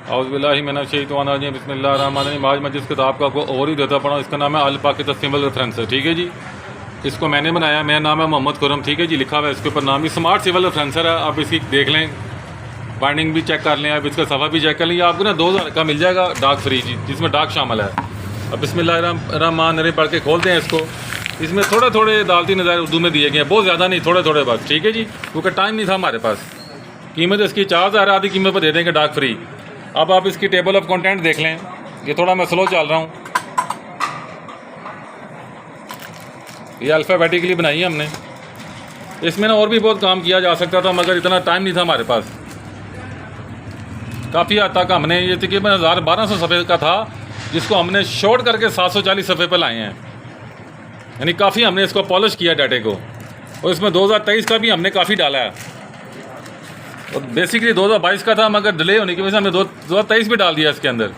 औज़ुबिल्लाहिमिनश्शैतानिर्रजीम बिस्मिल्लाहिर्रहमानिर्रहीम। आज मैं जिस किताब का आपको और ही देता पड़ा, इसका नाम है अल पाकिस्तान रेफरेंस है। ठीक है जी, इसको मैंने बनाया, मेरा नाम है मोहम्मद खुरम। ठीक है जी, लिखा हुआ है इसके ऊपर नाम ही स्मार्ट सिविल रेफरेंसर है। आप इसकी देख लें, बाइंडिंग भी चेक कर लें, आप इसका सफ़ा भी चेक कर लें। आपको ना 2000 का मिल जाएगा डार्क फ्री जी, जिसमें डार्क शामिल है। अब बिस्मिल्लाहिर्रहमानिर्रहीम पढ़ के खोलते हैं इसको। इसमें थोड़े थोड़े अदालती नज़ारे उर्दू में दिए गए हैं, बहुत ज़्यादा नहीं, थोड़े थोड़े बस। ठीक है जी, क्योंकि टाइम नहीं था हमारे पास। कीमत इसकी 4000 आधी कीमत पर दे देंगे डार्क फ्री। अब आप इसकी टेबल ऑफ कंटेंट देख लें। ये थोड़ा मैं स्लो चल रहा हूँ, ये अल्फ़ाबेटिकली बनाई है हमने। इसमें ना और भी बहुत काम किया जा सकता था, मगर इतना टाइम नहीं था हमारे पास। काफ़ी हद तक हमने ये तकरीबन 1200 सफ़े का था, जिसको हमने शॉर्ट करके 740 सफ़े पर लाए हैं। यानी काफ़ी हमने इसको पॉलिश किया डाटे को। और इसमें 2023 का भी हमने काफ़ी डाला है, और बेसिकली 2022 का था, मगर डिले होने की वजह से हमने 2023 भी डाल दिया इसके अंदर।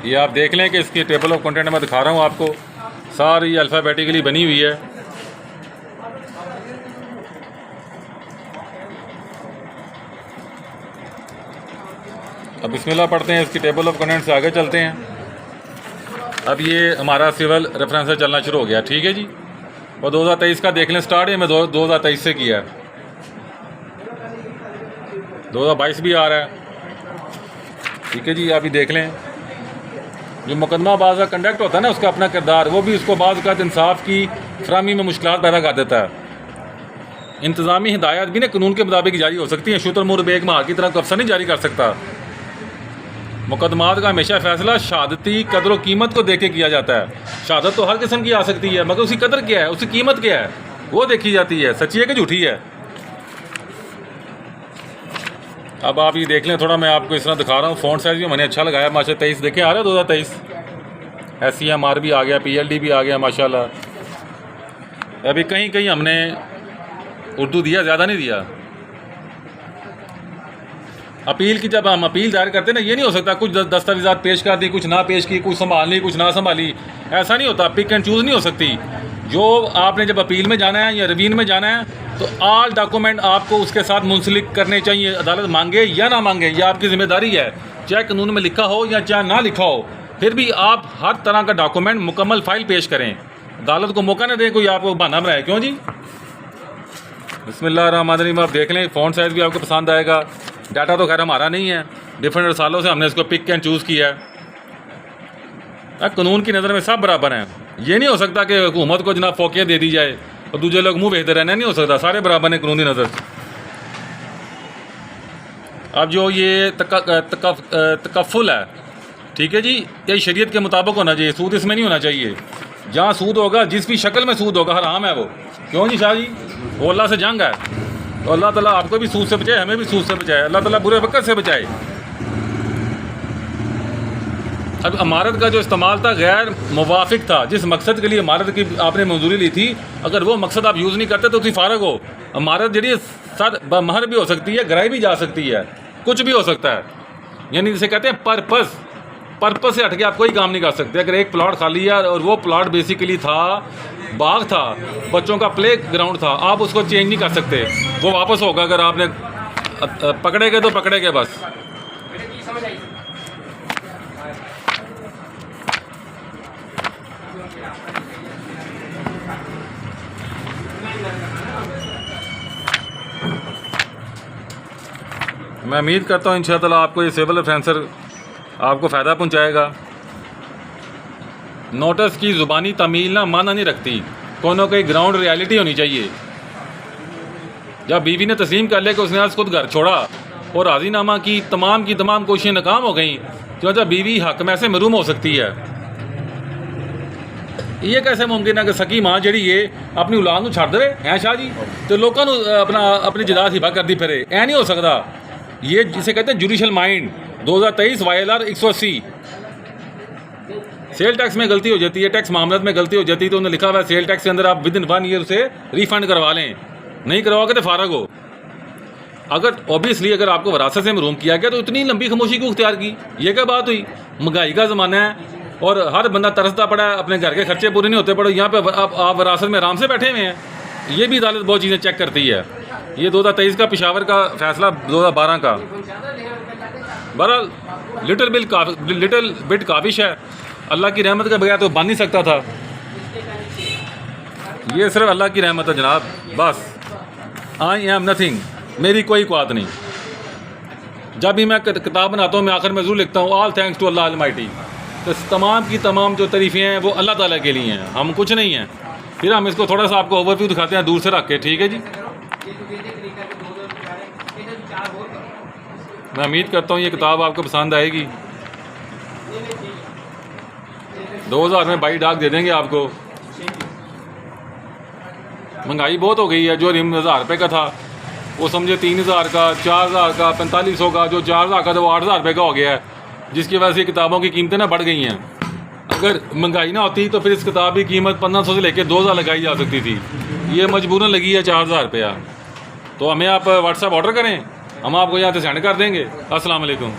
ये आप देख लें कि इसकी टेबल ऑफ कंटेंट मैं दिखा रहा हूँ आपको, सारी अल्फ़ाबेटिकली बनी हुई है। अब बिस्मिल्लाह पढ़ते हैं, इसकी टेबल ऑफ कंटेंट से आगे चलते हैं। अब ये हमारा सिविल रेफरेंस चलना शुरू हो गया। ठीक है जी, और 2023 का देख लें स्टार्ट है, मैं 2023 से किया है। 2022 भी आ रहा है। ठीक है जी, आप ये देख लें। जो मुकदमा बाज़ का कंडक्ट होता है ना, उसका अपना किरदार, वो भी उसको बाज़ का इंसाफ की फराहमी में मुश्किलात पैदा कर देता है। इंतज़ामी हिदायत भी ना कानून के मुताबिक जारी हो सकती है, शुतुरमुर्ग बेग मार की तरह अफसर नहीं जारी कर सकता। मुकदमात का हमेशा फ़ैसला शहादती कदर व कीमत को देख के किया जाता है। शहादत तो हर किस्म की आ सकती है, मगर उसकी कदर क्या है, उसकी कीमत क्या है, वो देखी जाती है, सच्ची है कि झूठी है। अब आप ये देख लें, थोड़ा मैं आपको इस तरह दिखा रहा हूँ। फ़ॉन्ट साइज़ भी मैंने अच्छा लगाया माशाल्लाह। 23 देखें आ रहा है 2023। SCMR भी आ गया, PLD भी आ गया माशाल्लाह। अभी कहीं कहीं हमने उर्दू दिया, ज़्यादा नहीं दिया। अपील की जब हम अपील दायर करते हैं ना, ये नहीं हो सकता कुछ दस्तावेज़ात पेश कर दी, कुछ ना पेश की, कुछ संभाल ली, कुछ ना संभाली। ऐसा नहीं होता, पिक एंड चूज़ नहीं हो सकती। जो आपने जब अपील में जाना है या रिवीन में जाना है, तो ऑल डॉक्यूमेंट आपको उसके साथ मुंसलिक करने चाहिए। अदालत मांगे या ना मांगे, यह आपकी जिम्मेदारी है, चाहे कानून में लिखा हो या चाहे ना लिखा हो। फिर भी आप हर तरह का डॉक्यूमेंट मुकम्मल फाइल पेश करें, अदालत को मौका न दें कोई आपको बहाना बनाए। क्यों जी? बिस्मिल्लाहिर्रहमानिर्रहीम। आप देख लें, फ़ॉन्ट साइज़ भी आपको पसंद आएगा। डाटा तो खैर हमारा नहीं है, डिफरेंट सालों से हमने इसको पिक एंड चूज़ किया है। कानून की नज़र में सब बराबर हैं। ये नहीं हो सकता कि हुकूमत को जनाब फौकियत दे दी जाए और दूसरे लोग मुँह भेजते रहना, नहीं हो सकता। सारे बराबर हैं कानूनी नज़र से। अब जो ये तकफ़ुल है, ठीक है जी, ये शरीयत के मुताबिक होना चाहिए, सूद इसमें नहीं होना चाहिए। जहाँ सूद होगा, जिस भी शक्ल में सूद होगा, हराम है वो। क्यों जी शाह जी? वो अल्लाह से जंग है। तो अल्लाह ताला आपको भी सूद से बचाए, हमें भी सूद से बचाए। अल्लाह ताला बुरे वक़्त से बचाए। अब इमारत का जो इस्तेमाल था गैर मुवाफिक था, जिस मकसद के लिए इमारत की आपने मंजूरी ली थी, अगर वो मकसद आप यूज़ नहीं करते तो उसकी फ़ारग हो। इमारत जड़ी सर महर भी हो सकती है, गिराई भी जा सकती है, कुछ भी हो सकता है। यानी जिसे कहते हैं पर्पस से हट के आप कोई काम नहीं कर सकते। अगर एक प्लॉट खाली है और वो प्लॉट बेसिकली था, बाग था, बच्चों का प्ले ग्राउंड था, आप उसको चेंज नहीं कर सकते। वो वापस होगा अगर आपने पकड़ेगे तो पकड़ेगे बस। मैं उम्मीद करता हूँ इंशाअल्लाह आपको ये सिविल रेफरेंसर आपको फ़ायदा पहुँचाएगा। नोटिस की ज़ुबानी तमील ना माना नहीं रखती, कोई ना कोई ग्राउंड रियलिटी होनी चाहिए। जब बीवी ने तस्लीम कर लिया कि उसने आज खुद घर छोड़ा और राज़ीनामा की तमाम कोशिशें नाकाम हो गई, तो जब बीवी हक में से महरूम हो सकती है। ये कैसे मुमकिन है कि सकी माँ जी ये अपनी औलाद को छड़ दे हैं शाह जी, तो लोगों को अपनी जायदाद हिबा कर दी फिरे? ऐ नहीं हो सकता। ये जिसे कहते हैं judicial mind. 2023 YLR 180। Sale tax में गलती हो जाती है, टैक्स मामले में गलती हो जाती है, तो उन्होंने लिखा हुआ है सेल टैक्स के अंदर आप विद इन 1 ईयर उसे रिफंड करवा लें। नहीं करवाओगे तो फारग हो। अगर ऑब्वियसली अगर आपको वरासत से महरूम किया गया, तो इतनी लंबी खामोशी क्यों इख्तियार की? ये क्या बात हुई? महंगाई का ज़माना है और हर बंदा तरसता पड़ा है, अपने घर के खर्चे पूरे नहीं होते पड़े, यहाँ पे आप वरासत में आराम से बैठे हुए हैं। ये भी अदालत बहुत चीज़ें चेक करती है। ये 2023 का पेशावर का फैसला 2012 का। बहरहाल लिटिल बिट काफिश है, अल्लाह की रहमत के बगैर तो बन नहीं सकता था। ये सिर्फ अल्लाह की रहमत है जनाब, बस। आई एम नथिंग, मेरी कोई औकात नहीं। जब भी मैं किताब बनाता हूँ मैं आखिर में ज़रूर लिखता हूँ all thanks to Allah almighty. तो तमाम की तमाम जो तारीफ़ें हैं वो अल्लाह ताला के लिए हैं, हम कुछ नहीं हैं। फिर हम इसको थोड़ा सा आपको ओवरव्यू दिखाते हैं दूर से रख के, ठीक है जी। मैं उम्मीद करता हूँ ये किताब आपको पसंद आएगी। 2000 में बाई डाक दे देंगे आपको। महंगाई बहुत हो गई है, जो 1000 रुपये का था वो समझे 3000 का, 4000 का, 4500 का, जो 4000 का था वो 8000 रुपये का हो गया है, जिसकी वजह से किताबों की कीमतें ना बढ़ गई हैं। अगर महंगाई ना होती तो फिर इस किताब की कीमत 1500 से लेकर 2000 लगाई जा सकती थी। ये मजबूरन लगी है 4000 रुपया। तो हमें आप व्हाट्सएप ऑर्डर करें, हम आपको यहाँ से सेंड कर देंगे। अस्सलाम वालेकुम।